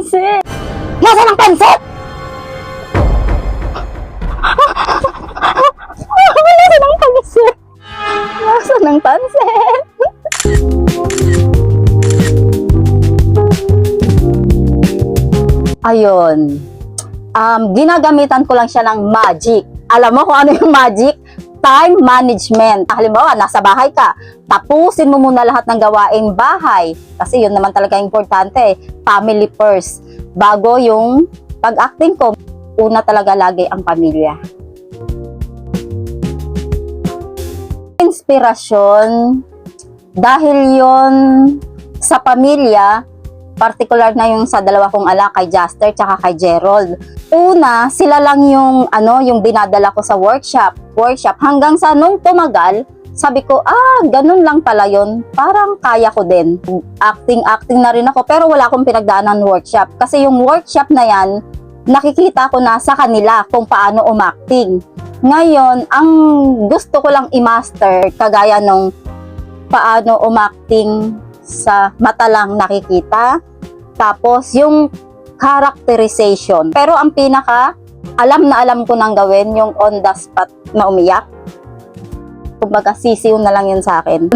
pansit? Nasaan ang pansit? Nasaan ang pansit? Nasaan ang pansit? Ayun. Ginagamitan ko lang siya ng magic. Alam mo kung ano yung magic? Time management. Halimbawa, nasa bahay ka, tapusin mo muna lahat ng gawaing bahay. Kasi yun naman talaga importante. Family first. Bago yung pag-acting ko, una talaga lagi ang pamilya. Inspirasyon, dahil yon sa pamilya, particular na yung sa dalawa kong anak, kay Jaster tsaka kay Gerald. Una, sila lang yung yung dinadala ko sa workshop hanggang sa nung tumagal, sabi ko, ganun lang pala yun. Parang kaya ko din. Acting na rin ako, pero wala akong pinagdaanan workshop. Kasi yung workshop na yan, nakikita ko na sa kanila kung paano umacting. Ngayon, ang gusto ko lang i-master, kagaya nung paano umacting sa mata lang nakikita, tapos yung characterization. Pero ang pinaka alam ko nang gawin yung on the spot na umiyak. Kumbaga sisiw na lang yun sa akin.